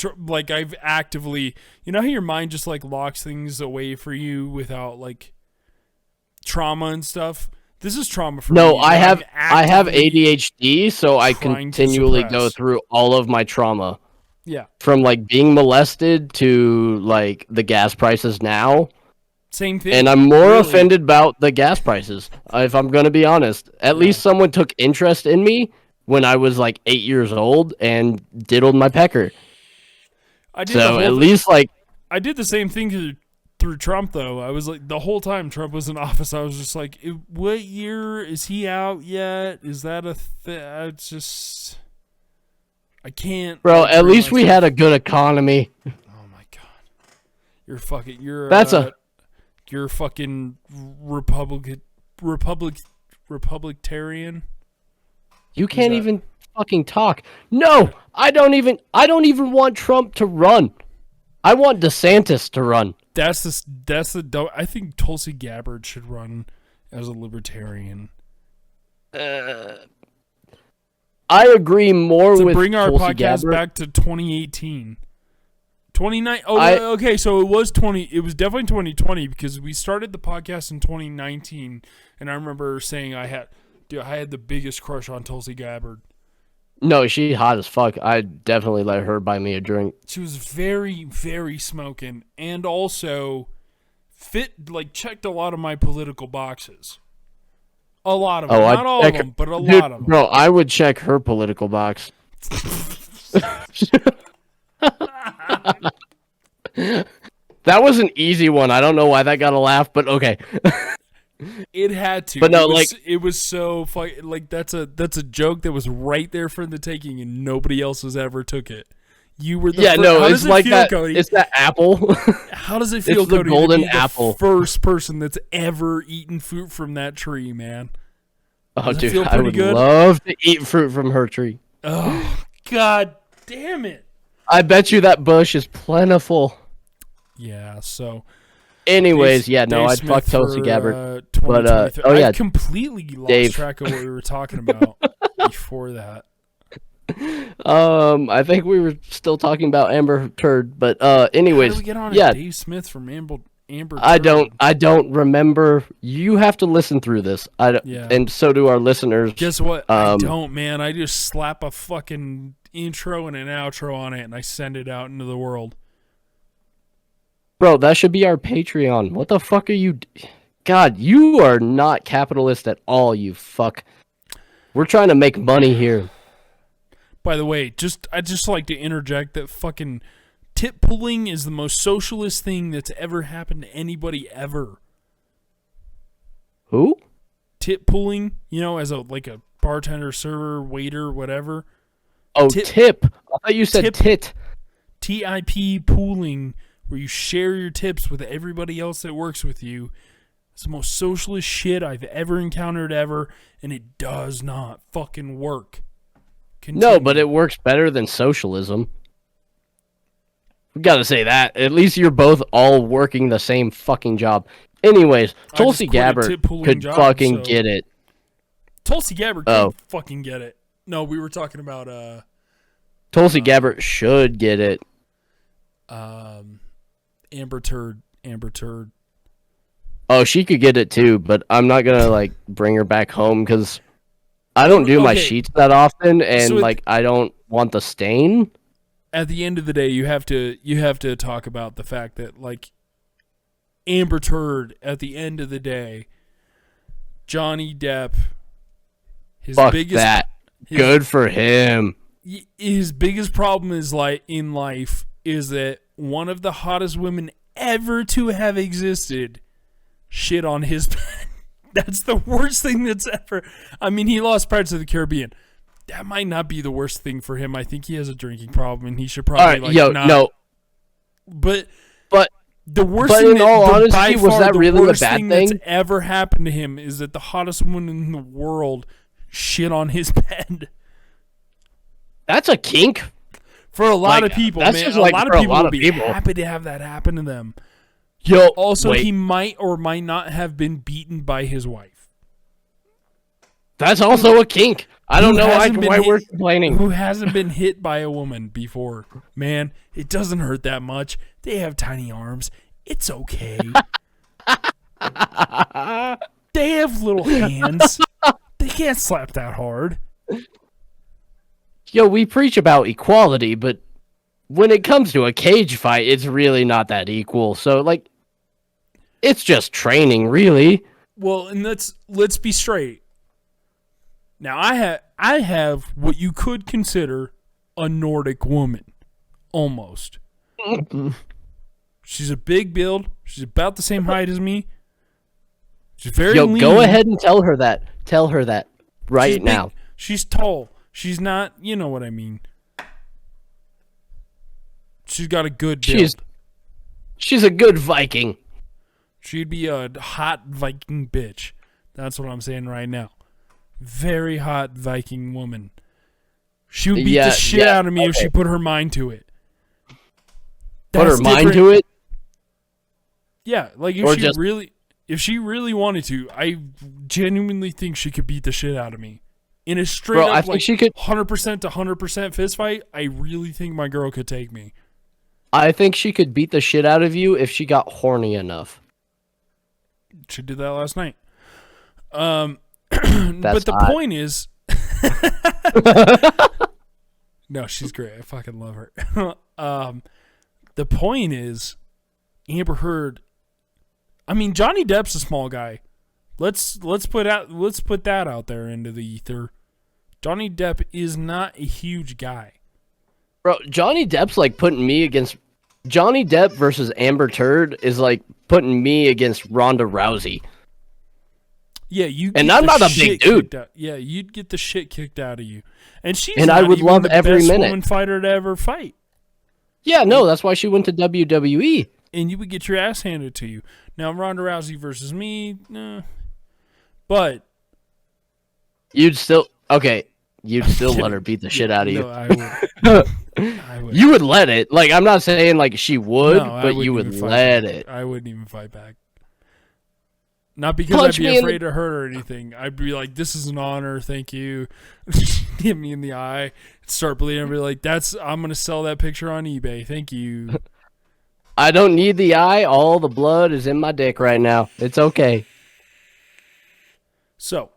I've actively, you know how your mind just like locks things away for you without like trauma and stuff. This is trauma for me. No, I have ADHD, so I continually go through all of my trauma. Yeah. From like being molested to like the gas prices now. Same thing. And I'm more offended about the gas prices, if I'm going to be honest. At least someone took interest in me when I was like 8 years old and diddled my pecker. I did the same thing through Trump, though. I was like, the whole time Trump was in office, I was just like, what year is he out yet? Is that a thing? It's just, I can't. Bro, at least we had a good economy. Oh my God. You're fucking Republictarian. You can't even fucking talk. No, I don't even want Trump to run. I want DeSantis to run. I think Tulsi Gabbard should run as a libertarian. I agree more with bring our Tulsi podcast Gabbard. back to 2018. 29. Oh, okay. So it was definitely 2020 because we started the podcast in 2019, and I remember saying I had the biggest crush on Tulsi Gabbard. No, she hot as fuck. I definitely let her buy me a drink. She was very, very smoking, and also checked a lot of my political boxes. A lot of them, not all of them, but a lot of them. Bro, I would check her political box. That was an easy one. I don't know why that got a laugh, but okay. It had to. But no, it was so funny. Like that's a joke that was right there for the taking, and nobody else has ever took it. You were the it's like that. Cody? It's that apple. How does it feel, it's the Cody, golden to be apple. the first person that's ever eaten fruit from that tree, man? Oh, Does it dude, feel I pretty would good? love to eat fruit from her tree. Oh, god damn it. I bet you that bush is plentiful. Yeah, so Anyways, yeah, no, Dave I'd fuck Smith Tulsi for, Gabbard. 2023. oh, yeah, I completely lost Dave. track of what we were talking about before that. I think we were still talking about Amber Turd, but How anyways, do we get on yeah, Dave Smith from Amber I Turd? don't remember. You have to listen through this. Yeah. And so do our listeners. Guess what? I Um, don't, man. I just slap a fucking intro and an outro on it and I send it out into the world. Bro, that should be our Patreon. What the fuck are you? God, you are not capitalist at all, you fuck. We're trying to make money here. By the way, I just like to interject that fucking tip pulling is the most socialist thing that's ever happened to anybody ever. Who? Tip pulling, as a bartender, server, waiter, whatever. Oh, tip. I thought you said Tip. tit. TIP pooling, where you share your tips with everybody else that works with you. It's the most socialist shit I've ever encountered ever, and it does not fucking work. Continue. No, but it works better than socialism. We gotta say that. At least you're both all working the same fucking job. Anyways, I Tulsi just quit a Gabbard tip-pulling could job, fucking so- get it. Tulsi Gabbard Oh. can fucking get it. No, we were talking about Tulsi Gabbard should get it. Amber Turd. Oh, she could get it too, but I'm not gonna bring her back home because I don't do my Okay. sheets that often, and So I don't want the stain. At the end of the day, you have to talk about the fact that Amber Turd. At the end of the day, Johnny Depp. Fuck that. Good for him. His biggest problem is in life is that one of the hottest women ever to have existed shit on his bed. That's the worst thing that's ever. I mean, he lost Pirates of the Caribbean. That might not be the worst thing for him. I think he has a drinking problem, and he should probably All right, not. no, But but the worst But thing in all by honesty, was far that the really a worst bad thing thing? that's ever happened to him is that the hottest woman in the world shit on his bed. that's a kink. For a lot Like, of people, that's man, just a lot for of a people lot will of be people. happy to have that happen to them. Yo, Also, wait, he might or might not have been beaten by his wife. that's also a kink. I don't Who know hasn't been why hit- we're complaining. Who hasn't been hit by a woman before? Man, it doesn't hurt that much. They have tiny arms. It's okay. They have little hands. They can't slap that hard. Yo, we preach about equality, but when it comes to a cage fight, it's really not that equal. So, it's just training, really. Well, and let's be straight. Now, I have what you could consider a Nordic woman, almost. She's a big build. She's about the same height as me. She's very Yo, lean. go ahead and tell her that. Tell her that right She's big. now. She's tall. She's not, you know what I mean. She's got a good build. She's a good Viking. She'd be a hot Viking bitch. That's what I'm saying right now. Very hot Viking woman. She would beat the shit out of me if she put her mind to it. Put her That's mind different. to it? Yeah, if she really wanted to, I genuinely think she could beat the shit out of me. In a straight Bro, up I think she could. 100% to 100% fist fight, I really think my girl could take me. I think she could beat the shit out of you if she got horny enough. She did that last night. That's but the hot. point is, no, she's great. I fucking love her. The point is, Amber Heard. I mean, Johnny Depp's a small guy. Let's put that out there into the ether. Johnny Depp is not a huge guy. Bro, Johnny Depp's putting me against. Johnny Depp versus Amber Turd is like putting me against Ronda Rousey. Yeah, you. And get I'm the not a shit big dude. kicked out- Yeah, you'd get the shit kicked out of you. And she's And not I would even love the every best minute. woman fighter to ever fight. Yeah, no, that's why she went to WWE. And you would get your ass handed to you. Now, Ronda Rousey versus me, nah. But You'd still okay. You'd still let her beat the shit out of you. No, I would. I would. You would let it. Like I'm not saying like she would, No, I but you wouldn't would even fight let back. it. I wouldn't even fight back. Not because Punch I'd me be in the- afraid to hurt or anything. I'd be like, "This is an honor, thank you." Hit me in the eye, start bleeding. I'd be like, I'm gonna sell that picture on eBay. Thank you. I don't need the eye. All the blood is in my dick right now. It's okay. So,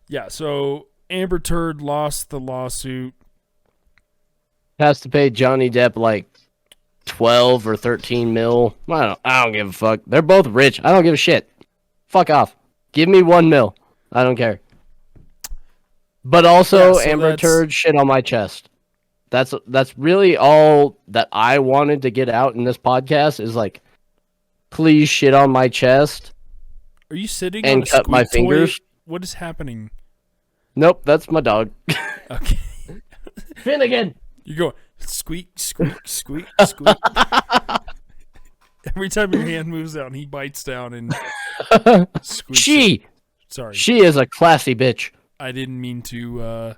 yeah. So Amber Turd lost the lawsuit. Has to pay Johnny Depp like 12 or 13 mil. I don't give a fuck. They're both rich. I don't give a shit. Fuck off. Give me 1 mil. I don't care. But also, Yeah, so Amber that's- Turd shit on my chest. That's really all that I wanted to get out in this podcast is like, please shit on my chest. Are you sitting And on a cut my squeak toy? fingers. What is happening? Nope, that's my dog. Okay, Finnegan. you go squeak, squeak, squeak, squeak. Every time your hand moves down, he bites down and squeaks. Sorry, She is a classy bitch. I didn't mean to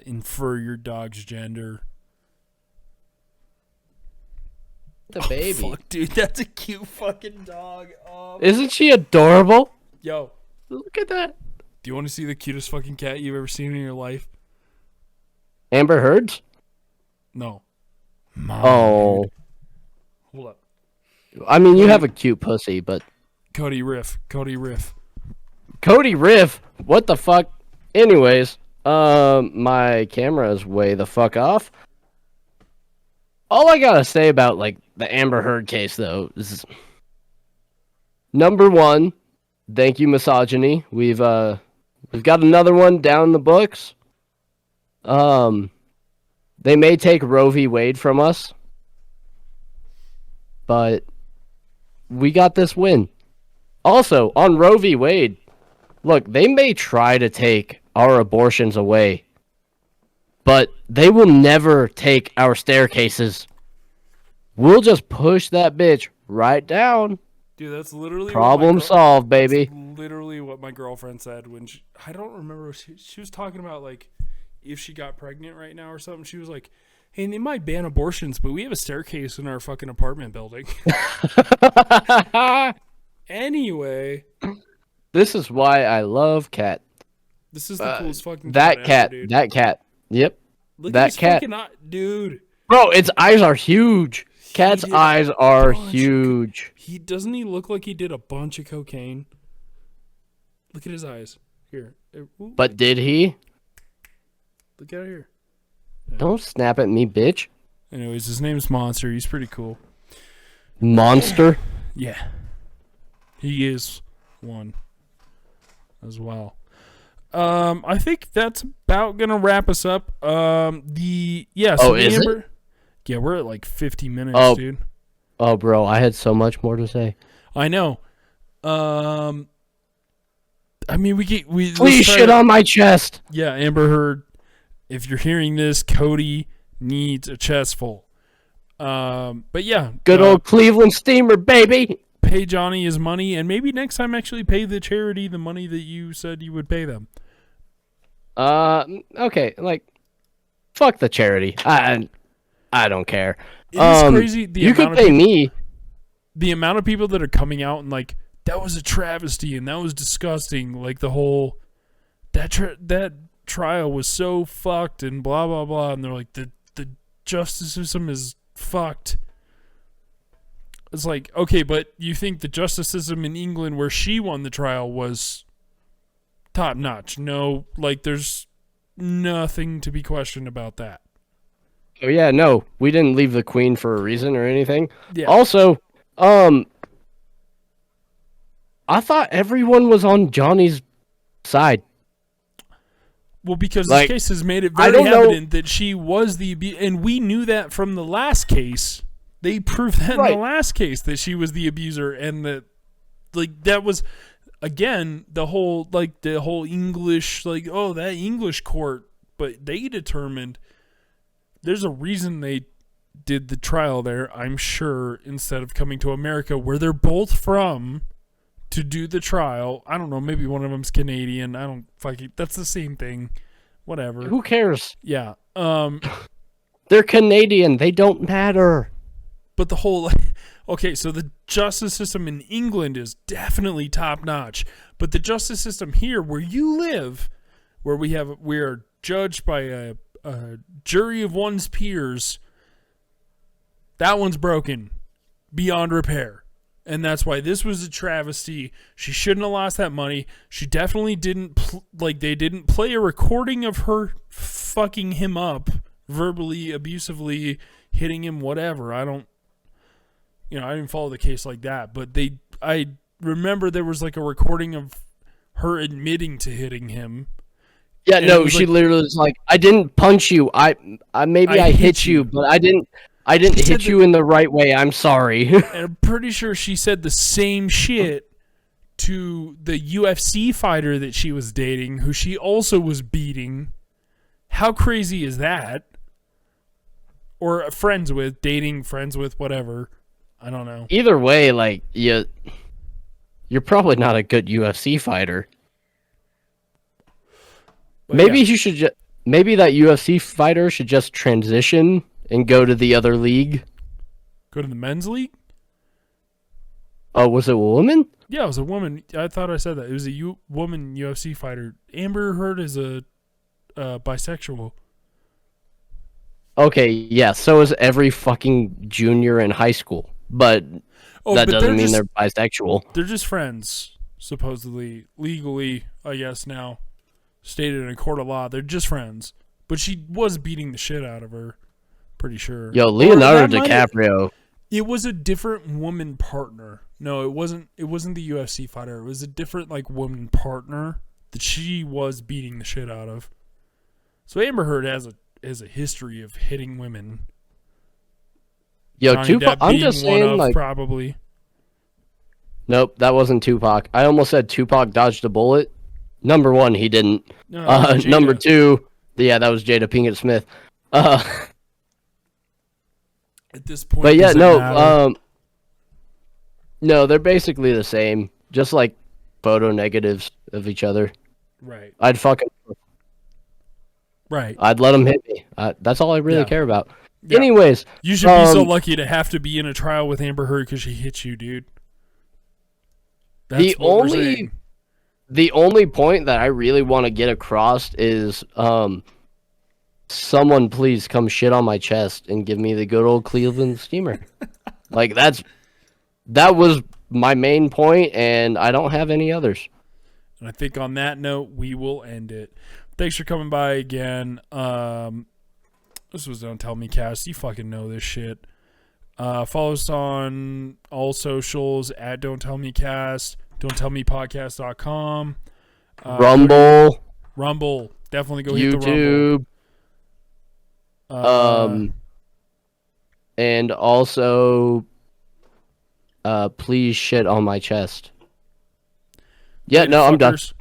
infer your dog's gender. The baby. Fuck, dude, that's a cute fucking dog. Isn't she adorable? Yo, Look at that. do you want to see the cutest fucking cat you've ever seen in your life? Amber Heard's? No. Mine, Oh. dude. Hold up. I mean, you have a cute pussy, but Cody Riff. Cody Riff. Cody Riff, what the fuck? Anyways, my camera is way the fuck off. All I gotta say about like the Amber Heard case, though, is number one, thank you, misogyny. We've got another one down the books. They may take Roe v. Wade from us, but we got this win. Also, on Roe v. Wade, look, they may try to take our abortions away, but they will never take our staircases. We'll just push that bitch right down. Dude, that's literally Problem solved, baby. Literally what my girlfriend said when I don't remember. She was talking about like if she got pregnant right now or something. She was like, "Hey, they might ban abortions, but we have a staircase in our fucking apartment building." Anyway, This is why I love cat. this is the coolest fucking That ever, cat. dude. That cat. Yep. Look that at his cat. fucking dude. Bro, its eyes are huge. Cat's did eyes are bunch of huge. He doesn't he look like he did a bunch of cocaine? Look at his eyes. Here. Ooh, But did he? look out here. Don't snap at me, bitch. Anyways, his name's Monster. He's pretty cool. Monster. Yeah. He is one as well. I think that's about gonna wrap us up. So is it? Yeah, we're at like 50 minutes, Oh. dude. Oh, bro, I had so much more to say. I know. I mean, we Please let's try shit to- on my chest. Yeah, Amber Heard. If you're hearing this, Cody needs a chest full. But yeah, Good old Cleveland Steamer, baby. pay Johnny his money, and maybe next time actually pay the charity the money that you said you would pay them. Okay, like, fuck the charity. I don't care. It is crazy. You could pay me. The amount of people that are coming out and like that was a travesty and that was disgusting. Like the whole that trial was so fucked and blah blah blah. And they're like the justice system is fucked. It's like, okay, but you think the justice system in England where she won the trial was top notch? No, like there's nothing to be questioned about that. Oh yeah, no, we didn't leave the Queen for a reason or anything. Yeah. Also, I thought everyone was on Johnny's side. Well, because Like, this case has made it I very don't know- evident that she was the and we knew that from the last case. They proved that in Right. the last case that she was the abuser, and that like that was again the whole English that English court, but they determined there's a reason they did the trial there. I'm sure instead of coming to America where they're both from to do the trial. I don't know, maybe one of them's Canadian. I don't fucking, that's the same thing. Whatever. Who cares? Yeah. They're Canadian. They don't matter. But the whole, okay, so the justice system in England is definitely top notch. But the justice system here, where you live, where we are judged by a jury of one's peers, that one's broken beyond repair. And that's why this was a travesty. She shouldn't have lost that money. She definitely didn't, they didn't play a recording of her fucking him up, verbally, abusively, hitting him, whatever. I didn't follow the case like that. But I remember there was like a recording of her admitting to hitting him. Yeah, And no, she literally was like, I didn't punch you. I hit you, but I didn't hit you in the right way. I'm sorry. And I'm pretty sure she said the same shit to the UFC fighter that she was dating, who she also was beating. How crazy is that? Or friends with, dating, friends with, whatever. I don't know. Either way, like, you're probably not a good UFC fighter. But Maybe yeah. you should maybe that UFC fighter should just transition and go to the other league. Go to the men's league? Oh, was it a woman? Yeah, it was a woman. I thought I said that. It was a woman UFC fighter. Amber Heard is a bisexual. Okay, yeah, so is every fucking junior in high school. But that doesn't mean they're bisexual. They're just friends, supposedly. Legally, I guess now. Stated in a court of law. They're just friends. But she was beating the shit out of her. Pretty sure. Yo, Leonardo DiCaprio. It was a different woman partner. No, it wasn't the UFC fighter. It was a different woman partner that she was beating the shit out of. So Amber Heard has a history of hitting women. Yo, Johnny Tupac, Depp I'm being just one saying, of, probably. Nope, that wasn't Tupac. I almost said Tupac dodged a bullet. Number one, he didn't. No, Number two, yeah, that was Jada Pinkett Smith. At this point, But yeah, does it no, matter? no, they're basically the same. Just like photo negatives of each other. Right. I'd fucking, Right. I'd let them hit me. That's all I really Yeah. care about. Yeah. Anyways, You should be so lucky to have to be in a trial with Amber Heard because she hit you, dude. That's what we're saying. The only point that I really want to get across is, someone please come shit on my chest and give me the good old Cleveland steamer. Like that was my main point, and I don't have any others. And I think on that note, we will end it. Thanks for coming by again. This was Don't Tell Me Cast. You fucking know this shit. Follow us on all socials at Don't Tell Me Cast. Don'tTellMePodcast.com. Rumble, Definitely go hit the YouTube, Rumble. and also, please shit on my chest. Yeah, no, I'm done. fuckers.